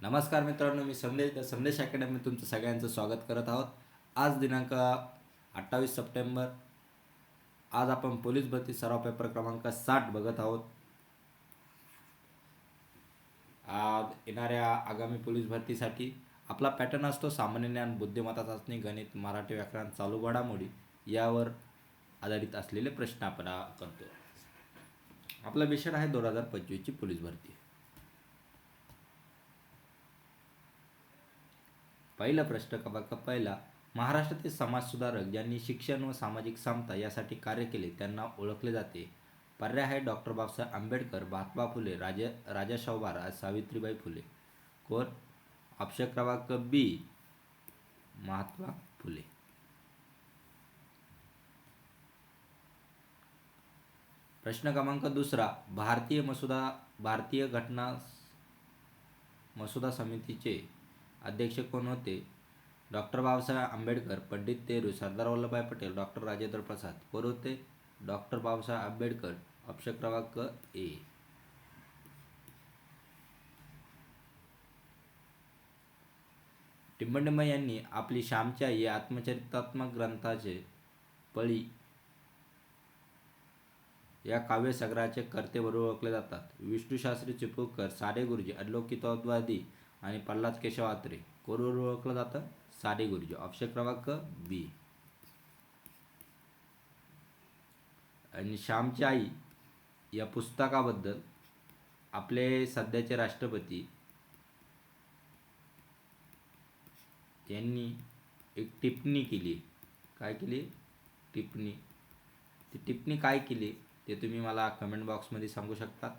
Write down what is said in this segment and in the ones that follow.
नमस्कार मित्रांनो, मी संदेश अकॅडमी तुमचं सगळ्यांचं स्वागत करत आहोत. आज दिनांक 28 सप्टेंबर. आज आपण पोलीस भरती सराव पेपर क्रमांक 60 बघत आहोत. आज येणाऱ्या आगामी पोलीस भरतीसाठी आपला पॅटर्न असतो सामान्य ज्ञान, बुद्धिमत्ता चाचणी, गणित, मराठी व्याकरण, चालू घडामोडी यावर आधारित असलेले प्रश्न आपण करतो. आपला विषय आहे 2025ची पोलीस भरती. पहिला प्रश्न क्रमांक पहिला. महाराष्ट्रातील समाजसुधारक ज्यांनी शिक्षण व सामाजिक समता यासाठी कार्य केले त्यांना ओळखले जाते. पर्याय आहे डॉक्टर बाबासाहेब आंबेडकर, महात्मा फुले, राजाशाहू महाराज, सावित्रीबाई फुले. कोण? ऑप्शन क्रमांक बी, महात्मा फुले. प्रश्न क्रमांक दुसरा. भारतीय घटना मसुदा समितीचे अध्यक्ष कोण होते? Doctor Babasaheb Ambedkar, Pandit Nehru, Sardar Vallabhbhai Patel, doctor Rajendra Prasad. कोण होते? डॉक्टर बाबासाहेब आंबेडकर. ऑप्शन क्रमांक ए. टिंबटिंब यांनी आपली श्यामची आई या आत्मचरित्रात्मक ग्रंथाचे पळी या काव्यसंग्रहाचे कर्ते म्हणून ओळखले जातात. विष्णुशास्त्री चिपळूणकर, साने गुरुजी, अवधूतवादी आणि प्रल्हाद केशव आत्रे. कोण ओळखलं जातं? साने गुरुजी. ऑप्शन क्रमांक बी. आणि श्यामची आई या पुस्तकाबद्दल आपले सध्याचे राष्ट्रपती यांनी एक टिप्पणी केली. काय केली? टिप्पणी. ती टिप्पणी काय केली ते तुम्ही मला कमेंट बॉक्समध्ये सांगू शकता.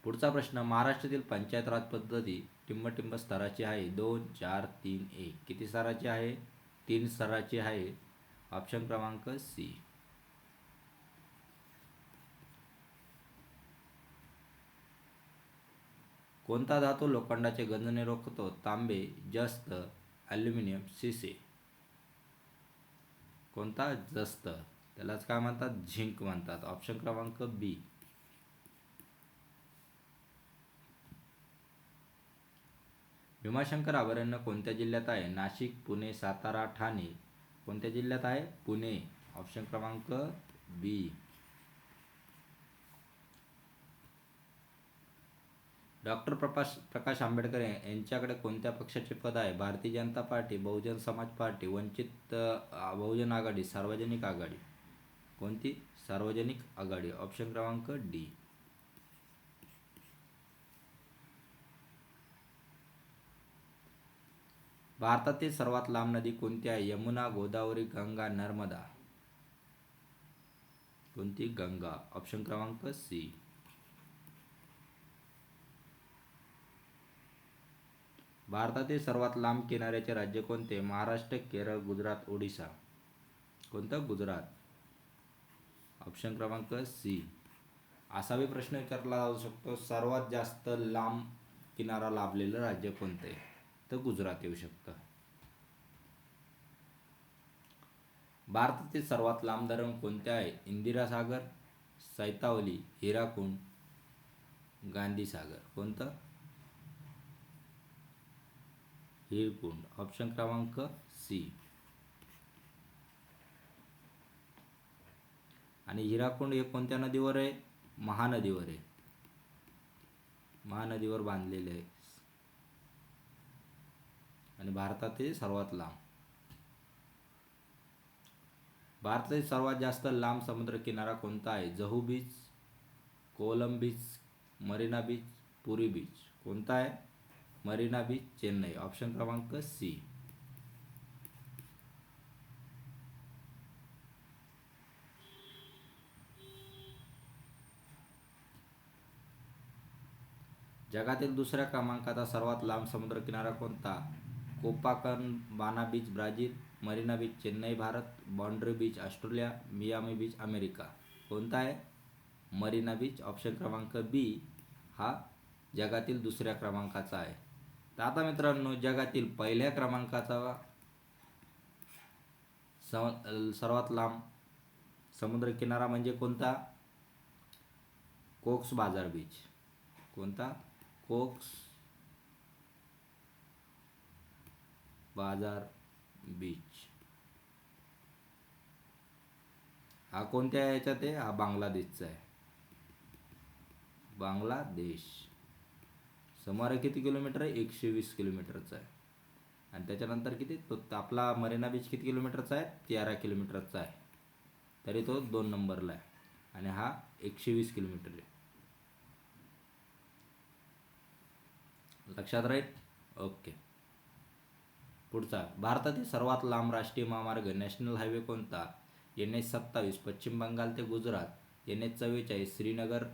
पुढचा प्रश्न. महाराष्ट्रातील पंचायत राज पद्धती टिंबटिंब स्तराची आहे? 2, 4, 3, 1. किती स्तराची आहे? 3 स्तराची आहे. ऑप्शन क्रमांक सी. कोणता धातू लोखंडाचे गंजणे रोखतो? तांबे, जस्त, ॲल्युमिनियम, शिसे. कोणता? जस्त. त्यालाच काय म्हणतात? झिंक म्हणतात. ऑप्शन क्रमांक बी. भीमाशंकर अभयारण्य कोणत्या जिल्ह्यात आहे? नाशिक, पुणे, सातारा, ठाणे. कोणत्या जिल्ह्यात आहे? पुणे. ऑप्शन क्रमांक बी. डॉक्टर प्रकाश आंबेडकर यांच्याकडे कोणत्या पक्षाचे पद आहे? भारतीय जनता पार्टी, बहुजन समाज पार्टी, वंचित बहुजन आघाडी, सार्वजनिक आघाडी. कोणती? सार्वजनिक आघाडी. ऑप्शन क्रमांक डी. भारतातील सर्वात लांब नदी कोणती आहे? यमुना, गोदावरी, गंगा, नर्मदा. कोणती? गंगा. ऑप्शन क्रमांक सी. भारतातील सर्वात लांब किनाऱ्याचे राज्य कोणते? महाराष्ट्र, केरळ, गुजरात, ओडिशा. कोणतं? गुजरात. ऑप्शन क्रमांक सी. असाही प्रश्न विचारला जाऊ शकतो, सर्वात जास्त लांब किनारा लाभलेलं राज्य कोणते? तर गुजरात येऊ शकतं. भारतातील सर्वात लांब धरण कोणते आहे? इंदिरा सागर, सैतावली, हिराकुंड, गांधी सागर. कोणतं? हिरकुंड. ऑप्शन क्रमांक सी. आणि हिराकुंड हे कोणत्या नदीवर आहे? महानदीवर आहे. महानदीवर बांधलेले आहे आणि भारतातील सर्वात लांब. भारतातील सर्वात जास्त लांब समुद्र किनारा कोणता आहे? Juhu beach, Kollam beach, Marina beach, Puri beach. कोणता आहे? मरीना बीच, चेन्नई. ऑप्शन क्रमांक सी. जगातील दुसऱ्या क्रमांकाचा सर्वात लांब समुद्र किनारा कोणता? Copacabana beach, Brazil, Marina beach, Chennai, Bharat, Bondi beach, Australia, Miami beach, America. कोणता आहे? मरीना बीच. ऑप्शन क्रमांक बी हा जगातील दुसऱ्या क्रमांकाचा आहे. तर आता मित्रांनो, जगातील पहिल्या क्रमांकाचा सर्वात लांब समुद्र किनारा म्हणजे कोणता? कोक्स बाजार बीच. कोणता? कोक्स बाजार बीच. हा कोणत्या याच्यात आहे? हा बांगलादेशचा आहे. बांगलादेश. सुमारे किती किलोमीटर आहे? 120 किलोमीटरचा आहे. आणि त्याच्यानंतर किती तो आपला मरीना बीच किती किलोमीटरचा आहे? 13 किलोमीटरचा आहे. तरी तो 2 नंबरला आहे आणि हा 120 किलोमीटर आहे. लक्षात राहील? ओके. पुढचा, भारतातील सर्वात लांब राष्ट्रीय महामार्ग नॅशनल हायवे कोणता? NH27 पश्चिम बंगाल ते गुजरात, NH44 श्रीनगर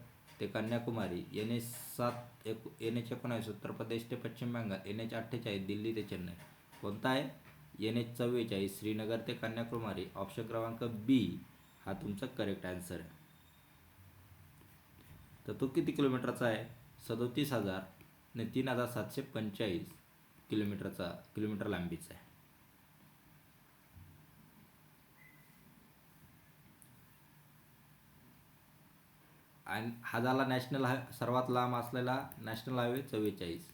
ते कन्याकुमारी, NH19 उत्तर प्रदेश ते पश्चिम बंगाल, NH48 दिल्ली ते चेन्नई. कोणता आहे? NH44 श्रीनगर ते कन्याकुमारी. ऑप्शन क्रमांक बी हा तुमचा करेक्ट आन्सर आहे. तर तो किती किलोमीटरचा आहे? 37,745 किलोमीटर लांबीचा आहे. आणि हा झाला सर्वात लांब असलेला नॅशनल हायवे 44.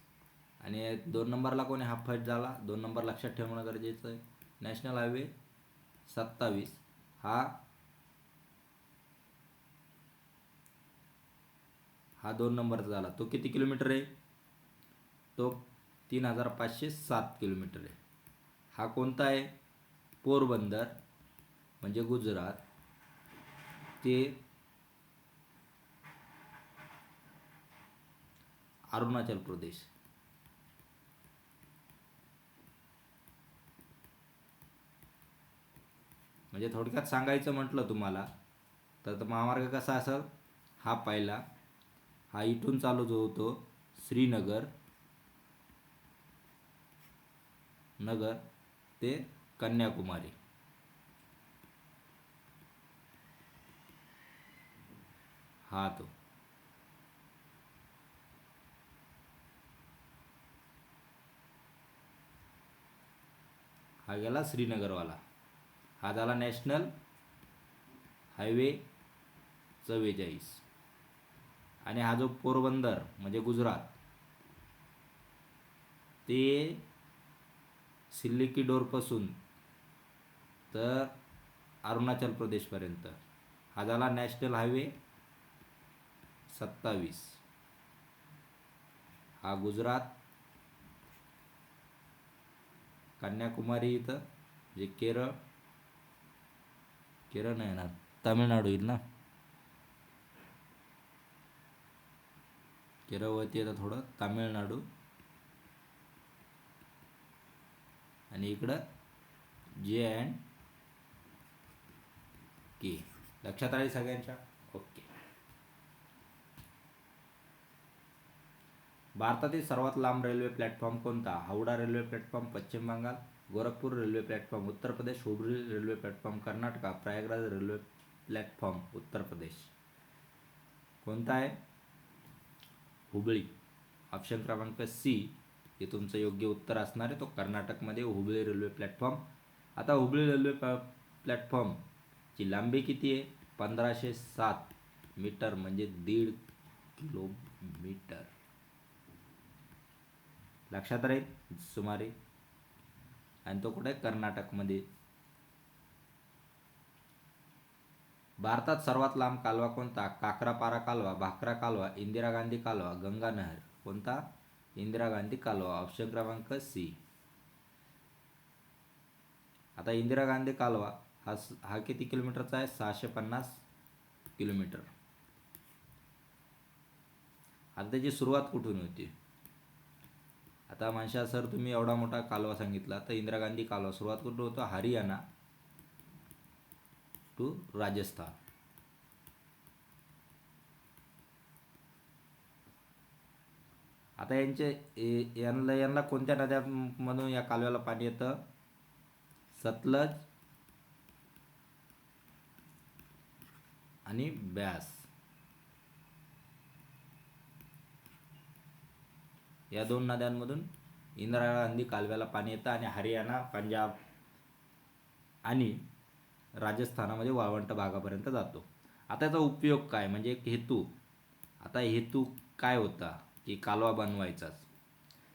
आणि 2 नंबरला कोणी हा फर्स्ट झाला? 2 नंबर लक्षात ठेवणं गरजेचं आहे. नॅशनल हायवे 27 हा 2 नंबरचा झाला. तो किती किलोमीटर आहे? तो 3,507 किलोमीटर आहे. हा कोणता आहे? पोरबंदर म्हणजे गुजरात ते अरुणाचल प्रदेश. म्हणजे थोडक्यात सांगायचं म्हटलं तुम्हाला तर महामार्ग कसा असेल? हा पहिला, हा इथून चालू जो होतो श्रीनगर ते कन्याकुमारी. हा तो हा गेला श्रीनगरवाला. हा झाला नॅशनल हायवे 44. आणि हा जो पोरबंदर म्हणजे गुजरात ते सिल्लिकी डोरपासून तर अरुणाचल प्रदेशपर्यंत हा झाला नॅशनल हायवे 27. हा गुजरात कन्याकुमारी इथं म्हणजे केरळ नाही ना, तामिळनाडू येईल ना. केरळवरती येतं थोडं तामिळनाडू आणि इकडं JNK. लक्षात आली सगळ्यांच्या? ओके. भारतातील सर्वात लांब रेल्वे प्लॅटफॉर्म कोणता? हावडा रेल्वे प्लॅटफॉर्म पश्चिम Bengal, Gorakhpur railway platform Uttar Pradesh, Hubli railway platform Karnataka, Prayagraj railway platform Uttar Pradesh. कोणता आहे? हुबळी. ऑप्शन क्रमांक सी हे तुमचं योग्य उत्तर असणार आहे. तो कर्नाटकमध्ये हुबळी रेल्वे प्लॅटफॉर्म. आता हुबळी रेल्वे प्लॅटफॉर्मची लांबी किती आहे? 1507 मीटर म्हणजे 1.5 किलोमीटर. लक्षात राहील सुमारे. आणि तो कुठे? कर्नाटकमध्ये. भारतात सर्वात लांब कालवा कोणता? काकरापारा कालवा, भाकरा कालवा, इंदिरा गांधी कालवा, गंगा नहर. कोणता? इंदिरा गांधी कालवा. ऑप्शन क्रमांक सी. आता इंदिरा गांधी कालवा हा किती किलोमीटरचा आहे? 650 किलोमीटर. आता त्याची सुरुवात कुठून होती? आता म्हणशा सर तुम्ही एवढा मोठा कालवा सांगितला तर इंदिरा गांधी कालवा सुरुवात कुठून होतो? हरियाणा टू राजस्थान. आता यांना कोणत्या नद्यांमधून या कालव्याला पाणी येतं? सतलज आणि ब्यास या 2 नद्यांमधून इंदिरा गांधी कालव्याला पाणी येतं आणि हरियाणा, पंजाब आणि राजस्थानामध्ये वाळवंट भागापर्यंत जातो. आता याचा उपयोग काय म्हणजे हेतू? आता हेतू काय होता? की कालवा बनवायचाच.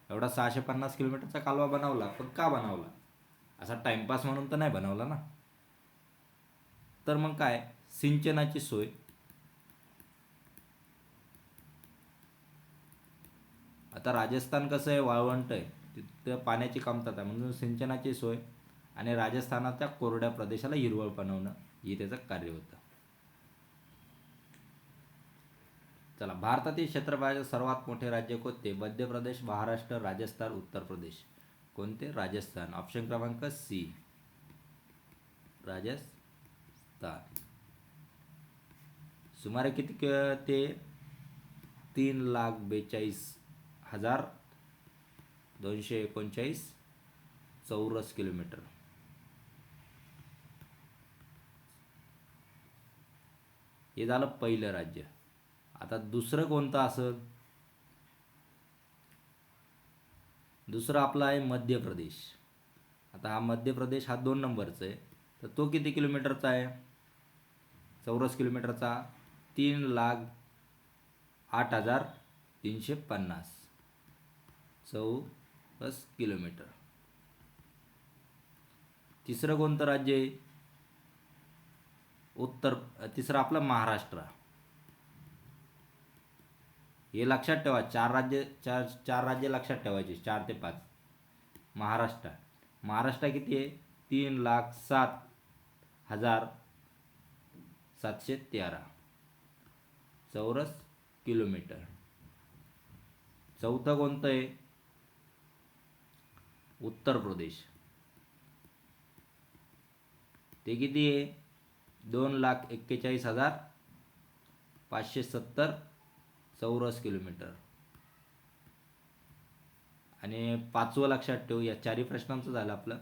एवढा 650 किलोमीटरचा कालवा बनवला, पण का बनवला? असा टाइमपास म्हणून तर नाही बनवला ना. तर मग काय, सिंचनाची सोय. आता राजस्थान कसं आहे, वाळवंट आहे, तिथं पाण्याची कमतरता आहे, म्हणून सिंचनाची सोय आणि राजस्थानाच्या कोरड्या प्रदेशाला हिरवळ बनवणं हे त्याचं कार्य होतं. चला, भारतातील क्षेत्रफळाचे सर्वात मोठे राज्य कोणते? मध्य प्रदेश, महाराष्ट्र, राजस्थान, उत्तर प्रदेश. कोणते? राजस्थान. ऑप्शन क्रमांक सी, राजस्थान. सुमारे किती ते 3,42,239 चौरस किलोमीटर. हे झालं पहिलं राज्य. आता दुसरं कोणतं असेल? दुसरं आपलं आहे मध्य प्रदेश. आता हा मध्य प्रदेश हा 2 नंबरचा आहे, तर तो किती किलोमीटरचा आहे? चौरस किलोमीटरचा. 3,08,350 चौरस किलोमीटर. तिसरं कोणतं राज्य आहे? तिसरं आपलं महाराष्ट्र. हे लक्षात ठेवा, चार राज्य लक्षात ठेवायचे, 4 ते 5. महाराष्ट्र किती आहे? 3,07,713 चौरस किलोमीटर. चौथं कोणतं आहे? उत्तर प्रदेश. ते किती आहे? 2,41,570 चौरस किलोमीटर. आणि 5वं लक्षात ठेवू, या 4ही प्रश्नांचं झालं आपलं.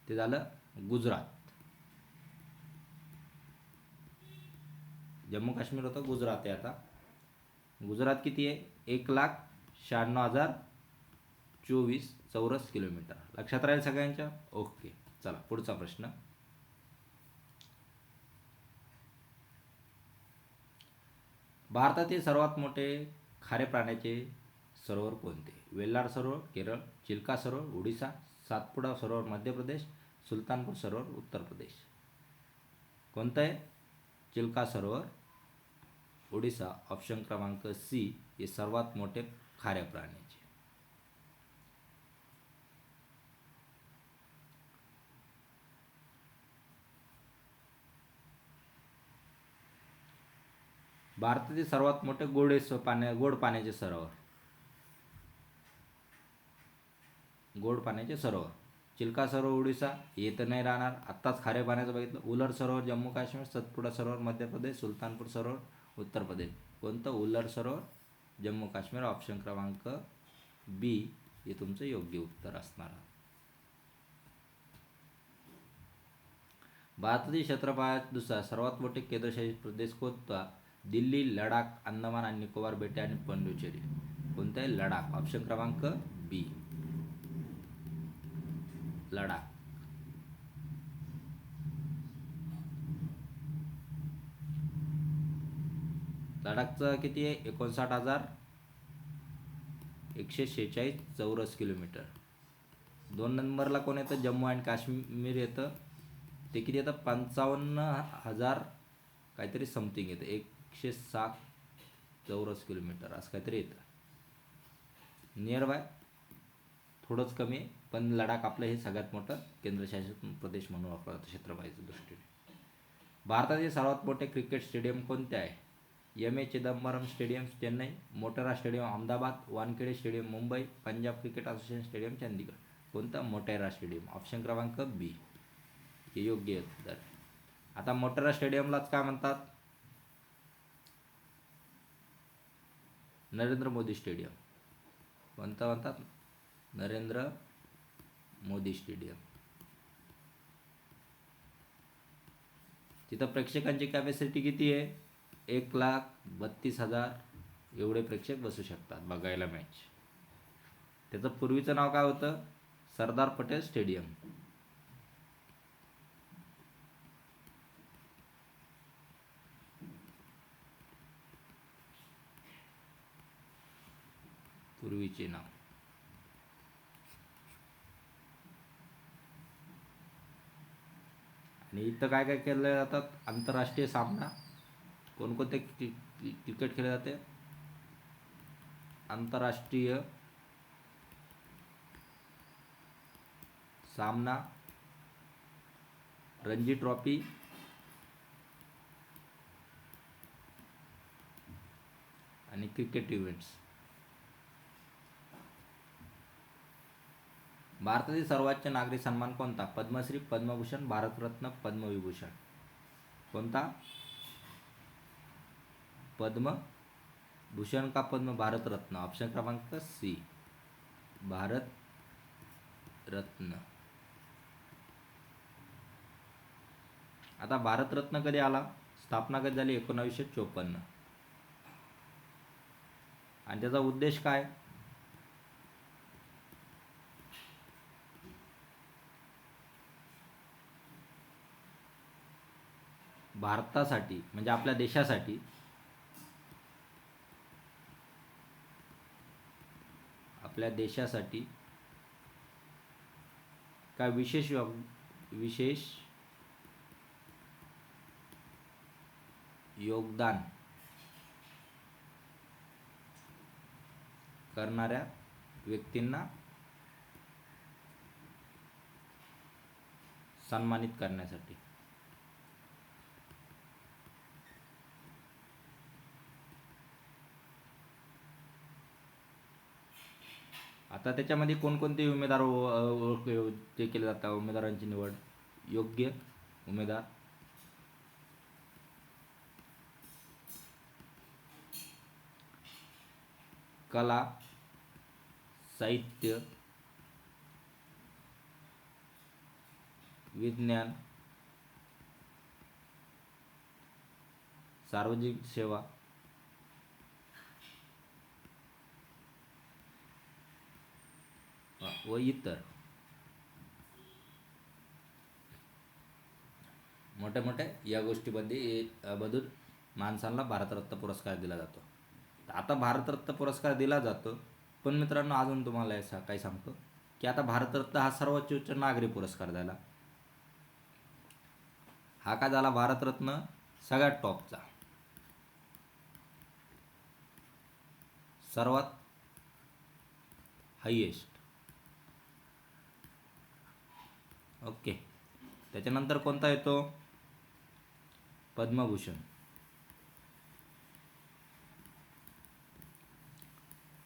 ते झालं गुजरात. जम्मू काश्मीर होतं, गुजरात आहे आता. गुजरात किती आहे? 1,96,024 चौरस किलोमीटर. लक्षात राहील सगळ्यांच्या? ओके. चला, पुढचा प्रश्न. भारतातील सर्वात मोठे खारे पाण्याचे सरोवर कोणते? वेल्लार सरोवर केरळ, चिल्का सरोवर ओडिशा, सातपुडा सरोवर मध्य प्रदेश, सुलतानपूर सरोवर उत्तर प्रदेश. कोणतं आहे? चिल्का सरोवर ओडिशा. ऑप्शन क्रमांक सी हे सर्वात मोठे खाऱ्या प्राण्याचे. भारतातील सर्वात मोठे गोड पाण्याचे सरोवर. चिल्का सरोवर ओडिशा हे तर नाही राहणार. आत्ताच खाऱ्या पाण्याचं बघितलं. उलर सरोवर जम्मू काश्मीर, सतपुडा सरोवर मध्य प्रदेश, सुलतानपूर सरोवर उत्तर प्रदेश. कोणतं? उलर सरोवर जम्मू काश्मीर. ऑप्शन क्रमांक बी हे तुमचं योग्य उत्तर असणार. भारतातील क्षेत्रफळात दुसरा सर्वात मोठे केंद्रशासित प्रदेश कोणता? दिल्ली, लडाख, अंदमान आणि निकोबार बेटे आणि पांडिचेरी. कोणतं आहे? लडाख. ऑप्शन क्रमांक बी, लडाख. लडाखचं किती आहे? 59,146 चौरस किलोमीटर. 2 नंबरला कोण येतं? जम्मू अँड काश्मीर येतं. ते किती येतं? 55,000 काहीतरी समथिंग येतं. 107 चौरस किलोमीटर असं काहीतरी येतं. नियर बाय, थोडंच कमी आहे, पण लडाख आपलं हे सगळ्यात मोठं केंद्रशासित प्रदेश म्हणून वापरला जातो क्षेत्रफळाच्या दृष्टीने. भारतातील सर्वात मोठे क्रिकेट स्टेडियम कोणते आहे? M A Chidambaram stadium Chennai, Motera stadium Ahmedabad, Wankhede stadium Mumbai, Punjab cricket association stadium Chandigarh. कोणतं? मोटेरा स्टेडियम. ऑप्शन क्रमांक बी हे योग्य उत्तर. आता मोटेरा स्टेडियमलाच काय म्हणतात? नरेंद्र मोदी स्टेडियम. कोणतं म्हणतात? नरेंद्र मोदी स्टेडियम. तिथं प्रेक्षकांची कॅपॅसिटी किती आहे? 1,32,000 एवढे प्रेक्षक बसू शकतात बघायला मॅच. त्याचं पूर्वीचं नाव काय होतं? सरदार पटेल स्टेडियम. पूर्वीचे नाव. आणि इथं काय काय केले जातात? आंतरराष्ट्रीय सामना. कोणकोणते क्रिकेट खेळले जाते? आंतरराष्ट्रीय सामना, रणजी ट्रॉफी, आणि क्रिकेट इव्हेंट्स. भारतातील सर्वोच्च नागरी सन्मान कोणता? पद्मश्री, पद्मभूषण, भारतरत्न, पद्मविभूषण. कोणता? पद्मभूषण का पद्म भारतरत्न? ऑप्शन क्रमांक सी, भारतरत्न. आता भारतरत्न कधी आला? स्थापना कधी झाली? 1954. आणि त्याचा उद्देश काय? भारतासाठी म्हणजे आपल्या देशासाठी काय विशेष योगदान करणाऱ्या व्यक्तींना सन्मानित करण्यासाठी. आता त्याच्यामध्ये कोणकोणते उमेदवार ते केले जातात? उमेदवारांची निवड. योग्य उमेदवार, कला, साहित्य, विज्ञान, सार्वजनिक सेवा, व इतर. मोठ्या या गोष्टीमध्ये बदल माणसांना भारतरत्न पुरस्कार दिला जातो. आता भारतरत्न पुरस्कार दिला जातो, पण मित्रांनो अजून तुम्हाला असं काय सांगतो की आता भारतरत्न हा सर्वोच्च उच्च नागरी पुरस्कार झाला. हा काय झाला? भारतरत्न सगळ्यात टॉपचा, सर्वात हायेस्ट. ओके. त्याच्यानंतर कोणता येतो? पद्मभूषण.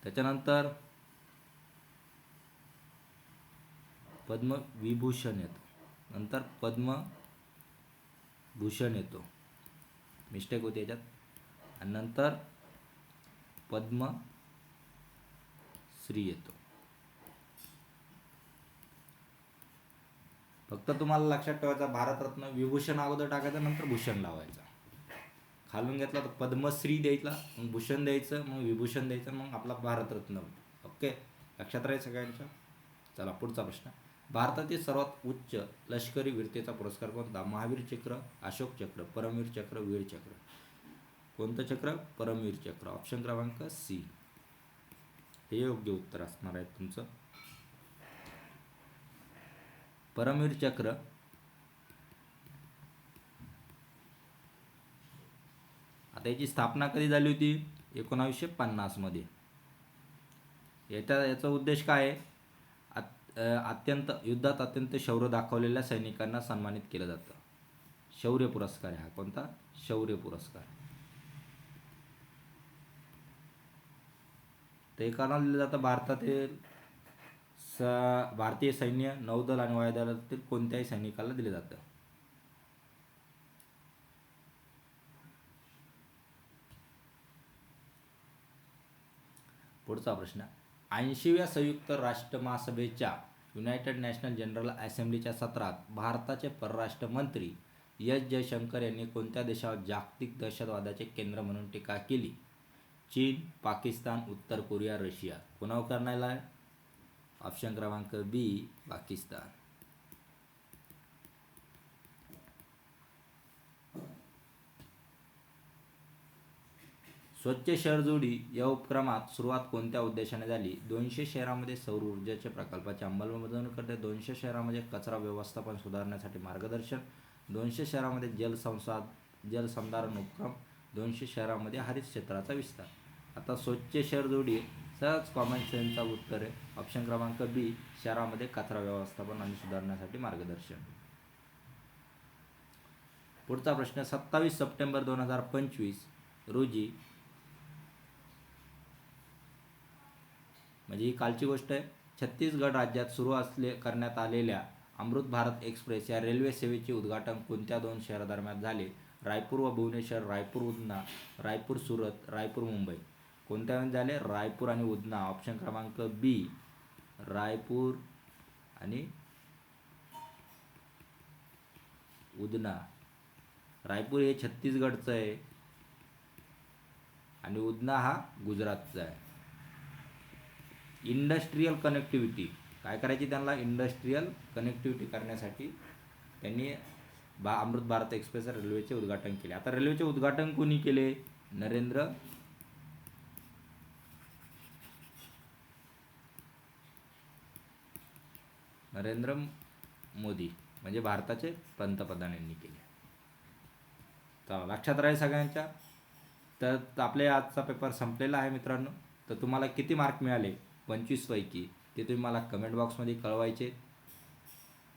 त्याच्यानंतर पद्मविभूषण येतो, नंतर पद्मभूषण येतो, मिस्टेक होती याच्यात, आणि नंतर पद्मश्री येतो. फक्त तुम्हाला लक्षात ठेवायचा, भारतरत्न विभूषण अगोदर टाकायचं, नंतर भूषण लावायचा. खालून घेतला तर पद्मश्री द्यायचा, मग भूषण द्यायचं, मग विभूषण द्यायचं, मग आपला भारतरत्न. ओके, लक्षात राहील सगळ्यांच्या. चला पुढचा प्रश्न. भारतातील सर्वात उच्च लष्करी वीरतेचा पुरस्कार कोणता? महावीर चक्र, अशोक चक्र, परमवीर चक्र, वीर चक्र. कोणतं चक्र? परमवीर चक्र. ऑप्शन क्रमांक सी हे योग्य उत्तर असणार आहे तुमचं. परमवीर चक्र आता याची स्थापना कधी झाली होती? 1950 मध्ये. याचा उद्देश काय आहे? युद्धात अत्यंत शौर्य दाखवलेल्या सैनिकांना सन्मानित केलं जातं. शौर्य पुरस्कार आहे हा. कोणता? शौर्य पुरस्कार. ते एकाला दिलं जातं भारतातील भारतीय सैन्य, नौदल आणि वायुदलातील कोणत्याही सैनिकाला दिले जातं. पुढचा प्रश्न. 80व्या संयुक्त राष्ट्र महासभेच्या युनायटेड नॅशनल जनरल असेंब्लीच्या सत्रात भारताचे परराष्ट्र मंत्री एस जयशंकर यांनी कोणत्या देशावर जागतिक दहशतवादाचे केंद्र म्हणून टीका केली? चीन, पाकिस्तान, उत्तर कोरिया, रशिया. कोणावर करण्याला आहे? ऑप्शन क्रमांक बी, पाकिस्तान. स्वच्छ शहर जोडी या उपक्रमात सुरुवात कोणत्या उद्देशाने झाली? 200 शहरांमध्ये सौर ऊर्जेच्या प्रकल्पाची अंमलबजावणी करते. 200 शहरांमध्ये कचरा व्यवस्थापन सुधारण्यासाठी मार्गदर्शन. 200 शहरांमध्ये जलसंधारण उपक्रम. 200 शहरांमध्ये हरित क्षेत्राचा विस्तार. आता स्वच्छ शहर जोडी सहज कॉमन सेन्सचा उत्तर आहे ऑप्शन क्रमांक बी, शहरामध्ये कचरा व्यवस्थापन आणि सुधारण्यासाठी मार्गदर्शन. पुढचा प्रश्न, 27 सप्टेंबर 2025 रोजी, म्हणजे ही कालची गोष्ट आहे, छत्तीसगड राज्यात सुरू करण्यात आलेल्या अमृत भारत एक्सप्रेस या रेल्वे सेवेचे उद्घाटन कोणत्या 2 शहरादरम्यान झाले? रायपूर व भुवनेश्वर, रायपूर उधना, रायपूर सुरत, रायपूर मुंबई. कोणत्या झाले? रायपूर आणि उधना. ऑप्शन क्रमांक बी, रायपूर आणि उधना. रायपूर हे छत्तीसगडचं आहे आणि उधना हा गुजरातचा आहे. इंडस्ट्रीयल कनेक्टिव्हिटी काय करायची त्यांना? इंडस्ट्रीयल कनेक्टिव्हिटी करण्यासाठी त्यांनी अमृत भारत एक्सप्रेस रेल्वेचे उद्घाटन केले. आता रेल्वेचे उद्घाटन कोणी केले? नरेंद्र मोदी, म्हणजे भारताचे पंतप्रधान यांनी केले. चला लक्षात राहील सगळ्यांच्या. तर आपल्या आजचा पेपर संपलेला आहे मित्रांनो. तर तुम्हाला किती मार्क मिळाले 25 पैकी ते तुम्ही मला कमेंट बॉक्समध्ये कळवायचे.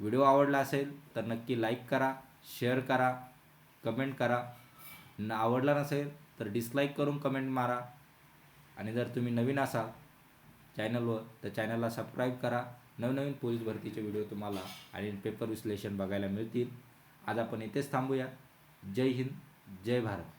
व्हिडिओ आवडला असेल तर नक्की लाईक करा, शेअर करा, कमेंट करा. आवडला नसेल तर डिसलाईक करून कमेंट मारा. आणि जर तुम्ही नवीन असाल चॅनलवर तर चॅनलला सबस्क्राईब करा. नवनवीन पोलीस भरतीचे व्हिडिओ तुम्हाला आणि पेपर विश्लेषण बघायला मिळतील. आज आपण इथेच थांबूया. जय हिंद, जय भारत.